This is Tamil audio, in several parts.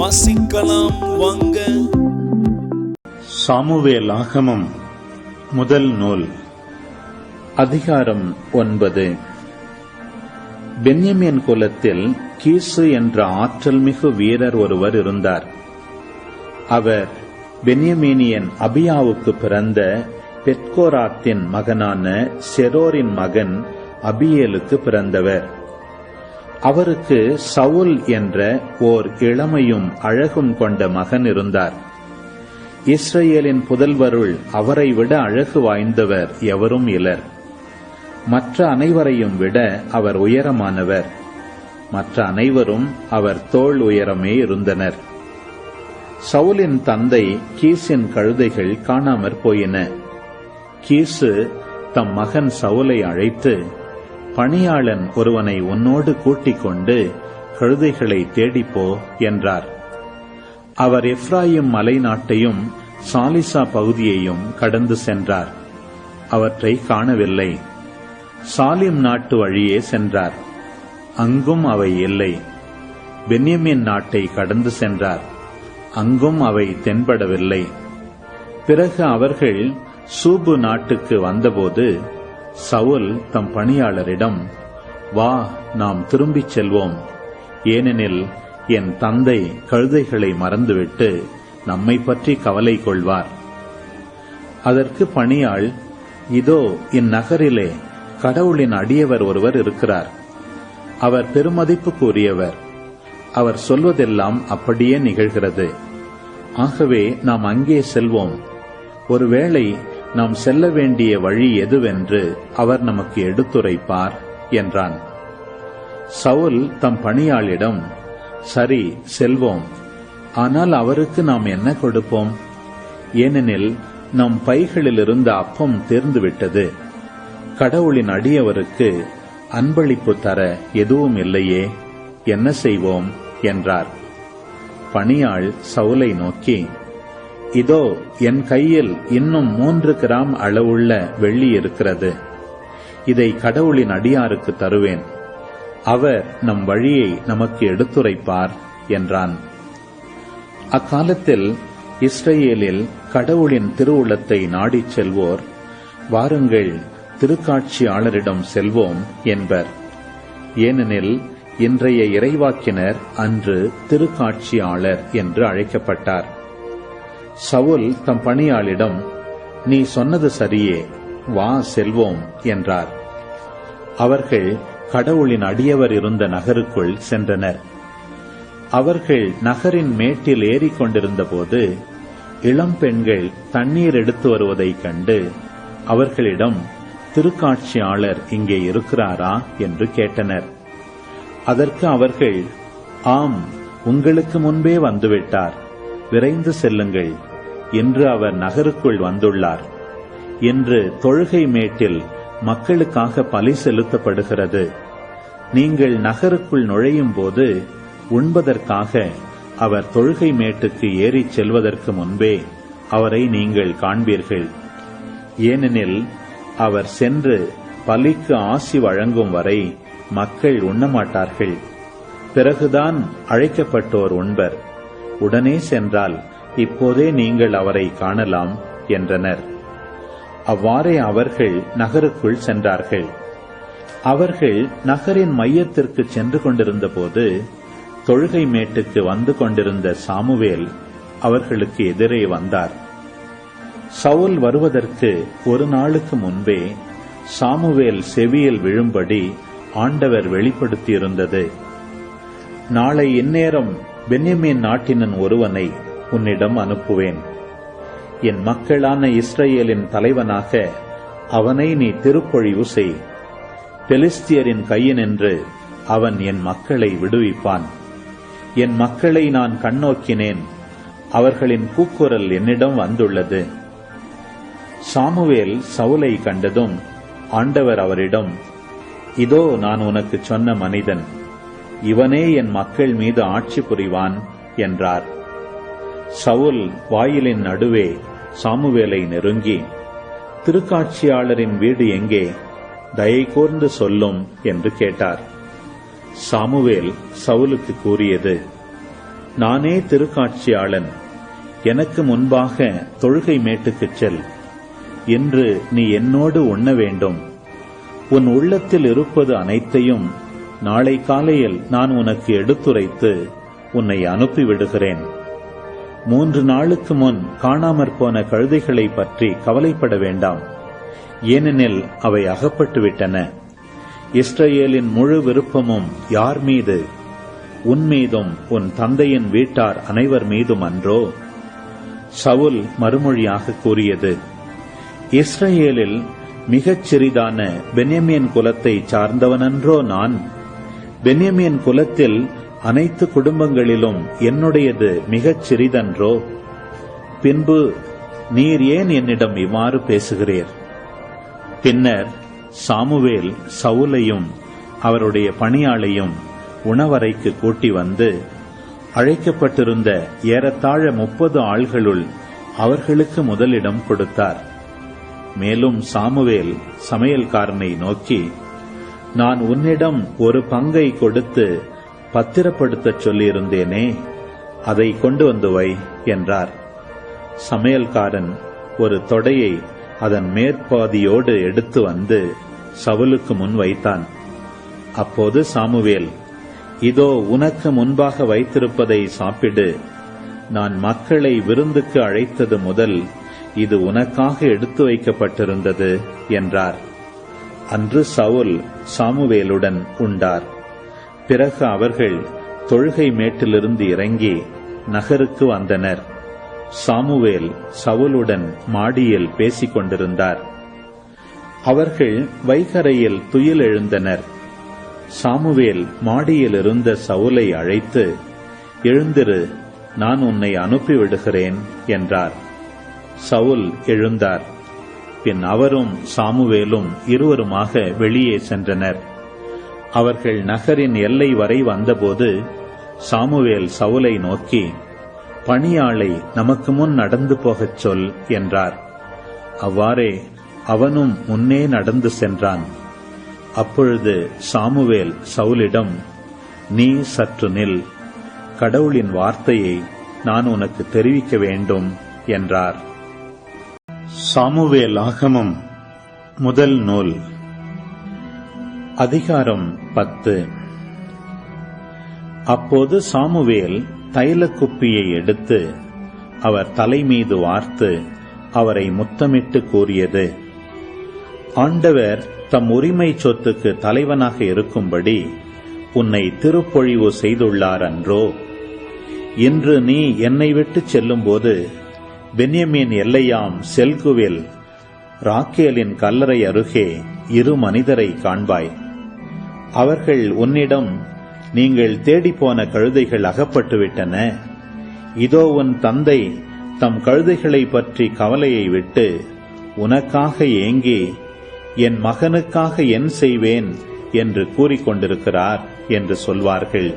வாசிக்கலாம் வாங்க. சாமுவேல் ஆகமம் முதல் நூல், அதிகாரம் 9. பென்யமீன் குலத்தில் கீசு என்ற ஆற்றல்மிகு வீரர் ஒருவர் இருந்தார். அவர் பென்யமீனியன் அபியாவுக்கு பிறந்த பெத்கோராத்தின் மகனான செரோரின் மகன் அபியேலுக்கு பிறந்தவர். அவருக்கு சவுல் என்ற ஓர் இளமையும் அழகும் கொண்ட மகன் இருந்தார். இஸ்ரவேலின் புதல்வருள் அவரை விட அழகு வாய்ந்தவர் எவரும் இலர். மற்ற அனைவரையும் விட அவர் உயரமானவர். மற்ற அனைவரும் அவர் தோள் உயரமே இருந்தனர். சவுலின் தந்தை கீசின் கழுதைகள் காணாமற் போயின. கீசு தம் மகன் சவுலை அழைத்து, பணியாளன் ஒருவனை உன்னோடு கூட்டிக் கொண்டு கழுதைகளை தேடிப்போ என்றார். அவர் எப்ராயிம் மலை நாட்டையும் சாலிசா பகுதியையும் கடந்து சென்றார். அவற்றை காணவில்லை. சாலிம் நாட்டு வழியே சென்றார். அங்கும் அவை இல்லை. பென்யமீன் நாட்டை கடந்து சென்றார். அங்கும் அவை தென்படவில்லை. பிறகு அவர்கள் சூபு நாட்டுக்கு வந்தபோது சவுல் தம் பணியாளரிடம், வா, நாம் திரும்பிச் செல்வோம். ஏனெனில் என் தந்தை கழுதைகளை மறந்துவிட்டு நம்மை பற்றி கவலை கொள்வார். அதற்கு பணியாள், இதோ இந்நகரிலே கடவுளின் அடியவர் ஒருவர் இருக்கிறார். அவர் பெருமதிப்புக்குரியவர். அவர் சொல்வதெல்லாம் அப்படியே நிகழ்கிறது. ஆகவே நாம் அங்கே செல்வோம். ஒருவேளை நாம் செல்ல வேண்டிய வழி எதுவென்று அவர் நமக்கு எடுத்துரைப்பார் என்றான். சவுல் தம் பணியாளிடம், சரி, செல்வோம். ஆனால் அவருக்கு நாம் என்ன கொடுப்போம்? ஏனெனில் நம் பைகளில் இருந்த அப்பம் தீர்ந்துவிட்டது. கடவுளின் அடியவருக்கு அன்பளிப்பு தர எதுவும் இல்லையே, என்ன செய்வோம் என்றார். பணியாள் சவுலை நோக்கி, இதோ என் கையில் இன்னும் 3 கிராம் அளவுள்ள வெள்ளி இருக்கிறது. இதை கடவுளின் அடியாருக்கு தருவேன். அவர் நம் வழியை நமக்கு எடுத்துரைப்பார் என்றான். அக்காலத்தில் இஸ்ரவேலில் கடவுளின் திருவுளத்தை நாடிச் செல்வோர், வாருங்கள், திருக்காட்சியாளரிடம் செல்வோம் என்பர். ஏனெனில் இன்றைய இறைவாக்கினர் அன்று திருக்காட்சியாளர் என்று அழைக்கப்பட்டார். சவுல் தம் பணியாளிடம், நீ சொன்னது சரியே, வா, செல்வோம் என்றார். அவர்கள் கடவுளின் அடியவர் இருந்த நகருக்குள் சென்றனர். அவர்கள் நகரின் மேட்டில் ஏறிக்கொண்டிருந்த போது இளம் பெண்கள் தண்ணீர் எடுத்து வருவதைக் கண்டு அவர்களிடம், திருக்காட்சியாளர் இங்கே இருக்கிறாரா என்று கேட்டனர். அதற்கு அவர்கள், ஆம், உங்களுக்கு முன்பே வந்துவிட்டார். விரைந்து செல்லுங்கள். இன்று அவர் நகருக்குள் வந்துள்ளார். இன்று தொழுகை மேட்டில் மக்களுக்காக பலி செலுத்தப்படுகிறது. நீங்கள் நகருக்குள் நுழையும் போது உண்பதற்காக அவர் தொழுகை மேட்டுக்கு ஏறிச் செல்வதற்கு முன்பே அவரை நீங்கள் காண்பீர்கள். ஏனெனில் அவர் சென்று பலிக்கு ஆசி வழங்கும் வரை மக்கள் உண்ணமாட்டார்கள். பிறகுதான் அழைக்கப்பட்டோர் உண்பர். உடனே சென்றால் இப்போதே நீங்கள் அவரை காணலாம் என்றனர். அவ்வாறே அவர்கள் நகருக்குள் சென்றார்கள். அவர்கள் நகரின் மையத்திற்கு சென்று கொண்டிருந்த போது தொழுகை மேட்டுக்கு வந்து கொண்டிருந்த சாமுவேல் அவர்களுக்கு எதிரே வந்தார். சவுல் வருவதற்கு ஒரு நாளுக்கு முன்பே சாமுவேல் செவியில் விழும்படி ஆண்டவர் வெளிப்படுத்தியிருந்தது. நாளை இந்நேரம் பென்யமீன் நாட்டினன் ஒருவனை உன்னிடம் அனுப்புவேன். என் மக்களான இஸ்ரவேலின் தலைவனாக அவனை நீ திருப்பொழிவு செய். பெலிஸ்தியரின் கையினின்று அவன் என் மக்களை விடுவிப்பான். என் மக்களை நான் கண்ணோக்கினேன். அவர்களின் கூக்குரல் என்னிடம் வந்துள்ளது. சாமுவேல் சவுலை கண்டதும் ஆண்டவர் அவரிடம், இதோ நான் உனக்கு சொன்ன மனிதன். இவனே என் மக்கள் மீது ஆட்சி புரிவான் என்றார். சவுல் வாயிலின் நடுவே சாமுவேலை நெருங்கி, திருக்காட்சியாளரின் வீடு எங்கே? தயை கூர்ந்து சொல்லும் என்று கேட்டார். சாமுவேல் சவுலுக்கு கூறியது, நானே திருக்காட்சியாளன், எனக்கு முன்பாக தொழுகை மேட்டுக்குச் செல். இன்று நீ என்னோடு உண்ண வேண்டும். உன் உள்ளத்தில் இருப்பது அனைத்தையும் நாளை காலையில் நான் உனக்கு எடுத்துரைத்து உன்னை அனுப்பிவிடுகிறேன். 3 நாளுக்கு முன் காணாமற் போன கழுதைகளை பற்றி கவலைப்பட வேண்டாம், ஏனெனில் அவை அகப்பட்டுவிட்டன. இஸ்ரவேலின் முழு விருப்பமும் யார் மீது? உன் மீதும் உன் தந்தையின் வீட்டார் அனைவர் மீதும் அன்றோ? சவுல் மறுமொழியாக கூறியது, இஸ்ரவேலில் மிகச் சிறிதான பென்யமீன் குலத்தை சார்ந்தவனன்றோ நான்? பென்யமீன் குலத்தில் அனைத்து குடும்பங்களிலும் என்னுடையது மிகச் சிறிதன்றோ? பின்பு நீர் ஏன் என்னிடம் இவ்வாறு பேசுகிறீர்? பின்னர் சாமுவேல் சவுலையும் அவருடைய பணியாளையும் உணவறைக்கு கூட்டி வந்து அழைக்கப்பட்டிருந்த ஏறத்தாழ 30 ஆள்களுள் அவர்களுக்கு முதலிடம் கொடுத்தார். மேலும் சாமுவேல் சமையல்காரனை நோக்கி, நான் உன்னிடம் ஒரு பங்கை கொடுத்து பத்திரப்படுத்தச் சொல்லியிருந்தேனே, அதை கொண்டு வந்து வை என்றார். சமையல்காரன் ஒரு தொடையை அதன் மேற்பாதியோடு எடுத்து வந்து சவுலுக்கு முன் வைத்தான். அப்போது சாமுவேல், இதோ உனக்கு முன்பாக வைத்திருப்பதை சாப்பிடு. நான் மக்களை விருந்துக்கு அழைத்தது முதல் இது உனக்காக எடுத்து வைக்கப்பட்டிருந்தது என்றார். அன்று சவுல் சாமுவேலுடன் உண்டார். பிறகு அவர்கள் தொழுகை மேட்டிலிருந்து இறங்கி நகருக்கு வந்தனர். சாமுவேல் சவுலுடன் மாடியில் பேசிக் கொண்டிருந்தார். அவர்கள் வைகரையில் துயில் எழுந்தனர். சாமுவேல் மாடியில் இருந்த சவுலை அழைத்து, எழுந்திரு, நான் உன்னை அனுப்பிவிடுகிறேன் என்றார். சவுல் எழுந்தார். பின் அவரும் சாமுவேலும் இருவருமாக வெளியே சென்றனர். அவர்கள் நகரின் எல்லை வரை வந்தபோது சாமுவேல் சவுலை நோக்கி, பணியாளை நமக்கு முன் நடந்து போகச் சொல் என்றார். அவ்வாறே அவனும் முன்னே நடந்து சென்றான். அப்பொழுது சாமுவேல் சவுலிடம், நீ சற்று நில், கடவுளின் வார்த்தையை நான் உனக்கு தெரிவிக்க வேண்டும் என்றார். சாமுவேல் ஆகமம் முதல் நூல் அதிகாரம் 10. அப்போது சாமுவேல் தைலக்குப்பியை எடுத்து அவர் தலைமீது வார்த்து அவரை முத்தமிட்டு கூறியது, ஆண்டவர் தம் உரிமை சொத்துக்கு தலைவனாக இருக்கும்படி உன்னை திருப்பொழிவு செய்துள்ளார் அன்றோ? இன்று நீ என்னை விட்டு செல்லும்போது பென்யமீன் எல்லையாம் செல்குவில் ராக்கேலின் கல்லறை அருகே 2 மனிதரை காண்பாய். அவர்கள் உன்னிடம், நீங்கள் தேடிப்போன கழுதைகள் அகப்பட்டுவிட்டன, இதோ உன் தந்தை தம் கழுதைகளை பற்றி கவலையை விட்டு உனக்காக ஏங்கி என் மகனுக்காக என் செய்வேன் என்று கூறிக்கொண்டிருக்கிறார் என்று சொல்வார்கள்.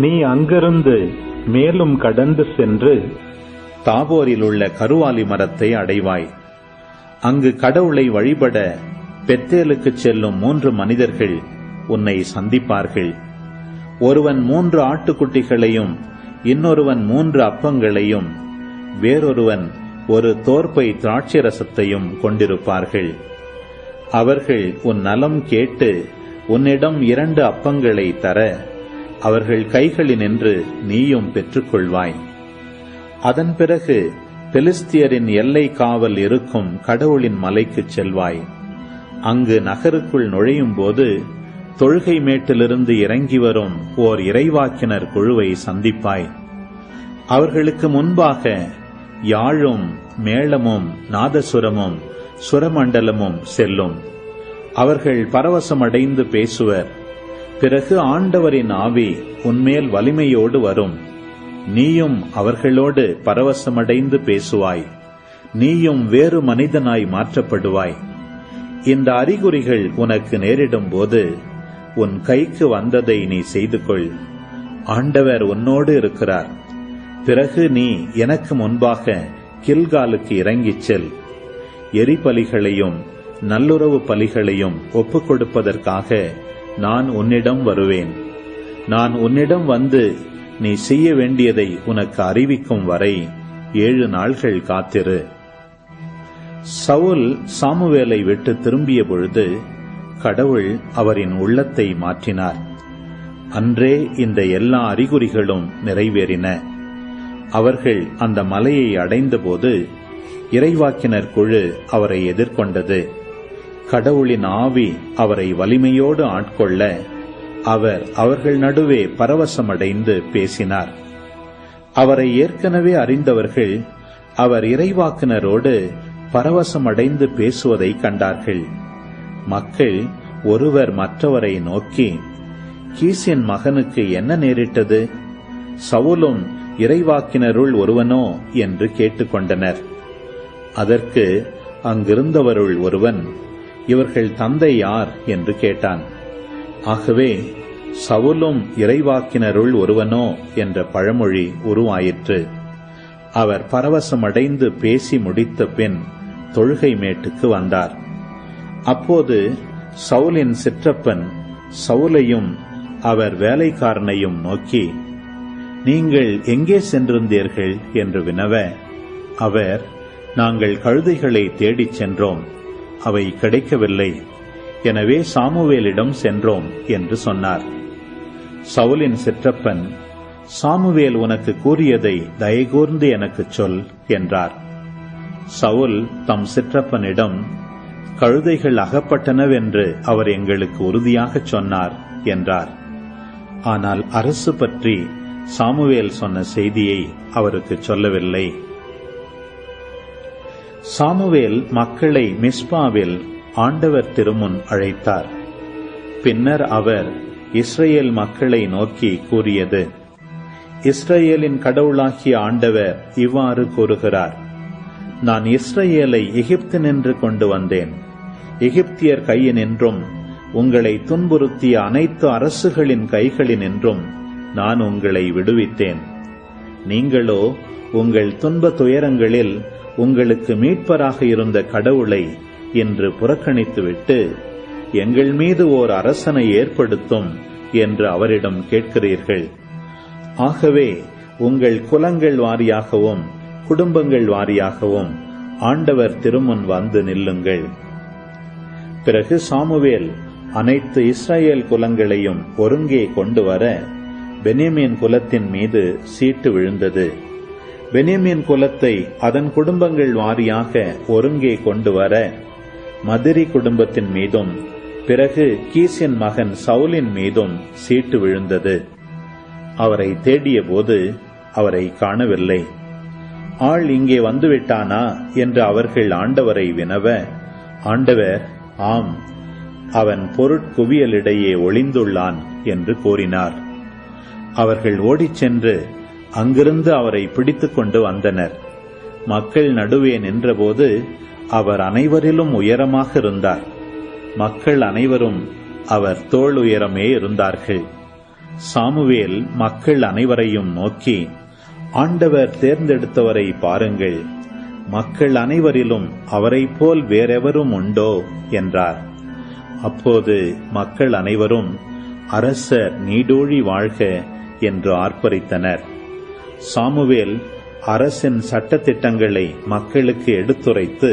நீ அங்கிருந்து மேலும் கடந்து சென்று தாபோரில் உள்ள கருவாலி மரத்தை அடைவாய். அங்கு கடவுளை வழிபட பெத்தேலுக்கு செல்லும் 3 மனிதர்கள் உன்னை சந்திப்பார்கள். ஒருவன் 3 ஆட்டுக்குட்டிகளையும், இன்னொருவன் 3 அப்பங்களையும், வேறொருவன் ஒரு தோற்பை திராட்சை ரசத்தையும் கொண்டிருப்பார்கள். அவர்கள் உன் நலம் கேட்டு உன்னிடம் 2 அப்பங்களை தர அவர்கள் கைகளினின்று நீயும் பெற்றுக்கொள்வாய். அதன் பிறகு பெலிஸ்தியரின் எல்லை காவல் இருக்கும் கடவுளின் மலைக்குச் செல்வாய். அங்கு நகருக்குள் நுழையும் போது தொழுகை மேட்டிலிருந்து இறங்கி வரும் ஓர் இறைவாக்கினர் குழுவை சந்திப்பாய். அவர்களுக்கு முன்பாக யாழும் மேளமும் நாதசுரமும் சுரமண்டலமும் செல்லும். அவர்கள் பரவசமடைந்து பேசுவர். பிறகு ஆண்டவரின் ஆவி உன்மேல் வலிமையோடு வரும். நீயும் அவர்களோடு பரவசமடைந்து பேசுவாய். நீயும் வேறு மனிதனாய் மாற்றப்படுவாய். இந்த அறிகுறிகள் உனக்கு நேரிடும் போது உன் கைக்கு வந்ததை நீ செய்து கொள். ஆண்டவர் உன்னோடு இருக்கிறார். பிறகு நீ எனக்கு முன்பாக கில்காலுக்கு இறங்கிச் செல். எரிபலிகளையும் நல்லுறவு பலிகளையும் ஒப்புக் கொடுப்பதற்காக நான் உன்னிடம் வருவேன். நான் உன்னிடம் வந்து நீ செய்ய வேண்டியதை உனக்கு அறிவிக்கும் வரை 7 நாள்கள் காத்திரு. சவுல் சாமுவேலை விட்டு திரும்பிய பொழுது கடவுள் அவரின் உள்ளத்தை மாற்றினார். அன்றே இந்த எல்லா அறிகுறிகளும் நிறைவேறின. அவர்கள் அந்த மலையை அடைந்தபோது இறைவாக்கினர் குழு அவரை எதிர்கொண்டது. கடவுளின் ஆவி அவரை வலிமையோடு ஆட்கொள்ள அவர் அவர்கள் நடுவே பரவசமடைந்து பேசினார். அவரை ஏற்கனவே அறிந்தவர்கள் அவர் இறைவாக்கினரோடு பரவசமடைந்து பேசுவதை கண்டார்கள். மக்கள் ஒருவர் மற்றவரை நோக்கி, கீசின் மகனுக்கு என்ன நேரிட்டது? சவுலும் இறைவாக்கினருள் ஒருவனோ என்று கேட்டுக்கொண்டனர். அதற்கு அங்கிருந்தவருள் ஒருவன், இவர்கள் தந்தை யார் என்று கேட்டான். ஆகவே சவுலும் இறைவாக்கினருள் ஒருவனோ என்ற பழமொழி உருவாயிற்று. அவர் பரவசமடைந்து பேசி முடித்த பின் தொழுகை மேட்டுக்கு வந்தார். அப்போது சவுலின் சிற்றப்பன் சவுலையும் அவர் வேலைக்காரனையும் நோக்கி, நீங்கள் எங்கே சென்றிருந்தீர்கள் என்று வினவ, அவர், நாங்கள் கழுதைகளை தேடிச் சென்றோம், அவை கிடைக்கவில்லை, எனவே சாமுவேலிடம் சென்றோம் என்று சொன்னார். சவுலின் சிற்றப்பன், சாமுவேல் உனக்கு கூறியதை தயகூர்ந்து எனக்குச் சொல் என்றார். சவுல் தம் சிற்றப்பனிடம், கழுதைகள் அகப்பட்டனவென்று அவர் எங்களுக்கு உறுதியாகச் சொன்னார் என்றார். ஆனால் அரசு பற்றி சாமுவேல் சொன்ன செய்தியை அவருக்கு சொல்லவில்லை. சாமுவேல் மக்களை மிஸ்பாவில் ஆண்டவர் திருமுன் அழைத்தார். பின்னர் அவர் இஸ்ரேல் மக்களை நோக்கி கூறியது, இஸ்ரேலின் கடவுளாகிய ஆண்டவர் இவ்வாறு கூறுகிறார், நான் இஸ்ரேலை எகிப்தினின்று கொண்டு வந்தேன். எகிப்தியர் கையினின்றும் உங்களை துன்புறுத்திய அனைத்து அரசுகளின் கைகளினின்றும் நான் உங்களை விடுவித்தேன். நீங்களோ உங்கள் துன்ப துயரங்களில் உங்களுக்கு மீட்பராக இருந்த கடவுளை இன்று புறக்கணித்துவிட்டு எங்கள் மீது ஓர் அரசனை ஏற்படுத்தும் என்று அவரிடம் கேட்கிறீர்கள். ஆகவே உங்கள் குலங்கள் வாரியாகவும் குடும்பங்கள் வாரியாகவும் ஆண்டவர் திருமுன் வந்து நில்லுங்கள். பிறகு சாமுவேல் அனைத்து இஸ்ரேல் குலங்களையும் ஒருங்கே கொண்டு வர பென்யமீன் குலத்தின் மீது சீட்டு விழுந்தது. பென்யமீன் குலத்தை அதன் குடும்பங்கள் வாரியாக ஒருங்கே கொண்டு வர மதிரி குடும்பத்தின் மீதும் பிறகு கீசின் மகன் சவுலின் மீதும் சீட்டு விழுந்தது. அவரை தேடிய போது அவரை காணவில்லை. ஆள் இங்கே வந்துவிட்டானா என்று அவர்கள் ஆண்டவரை வினவ, ஆண்டவர், ஆம், அவன் பொருட்குவியலிடையே ஒளிந்துள்ளான் என்று கூறினார். அவர்கள் ஓடிச் சென்று அங்கிருந்து அவரை பிடித்துக் கொண்டு வந்தனர். மக்கள் நடுவே நின்றபோது அவர் அனைவரிலும் உயரமாக இருந்தார். மக்கள் அனைவரும் அவர் தோள் உயரமே இருந்தார்கள். சாமுவேல் மக்கள் அனைவரையும் நோக்கி, ஆண்டவர் தேர்ந்தெடுத்தவரை பாருங்கள், மக்கள் அனைவரிலும் அவரைப் போல் வேறெவரும் உண்டோ என்றார். அப்போது மக்கள் அனைவரும் அரசர் நீடூழி வாழ்க என்று ஆர்ப்பரித்தனர். சாமுவேல் அரசின் சட்டத்திட்டங்களை மக்களுக்கு எடுத்துரைத்து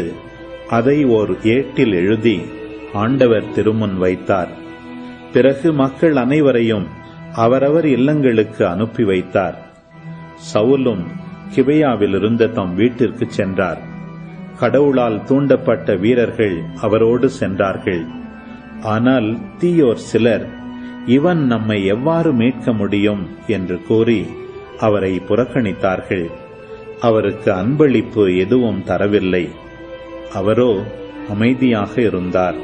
அதை ஓர் ஏட்டில் எழுதி ஆண்டவர் திருமுன் வைத்தார். பிறகு மக்கள் அனைவரையும் அவரவர் இல்லங்களுக்கு அனுப்பி வைத்தார். சவுலும் கிபையாவில் இருந்த தம் வீட்டிற்கு சென்றார். கடவுளால் தூண்டப்பட்ட வீரர்கள் அவரோடு சென்றார்கள். ஆனால் தீயோர் சிலர், இவன் நம்மை எவ்வாறு மீட்க முடியும் என்று கூறி அவரை புறக்கணித்தார்கள். அவருக்கு அன்பளிப்பு எதுவும் தரவில்லை. அவரோ அமைதியாக இருந்தார்.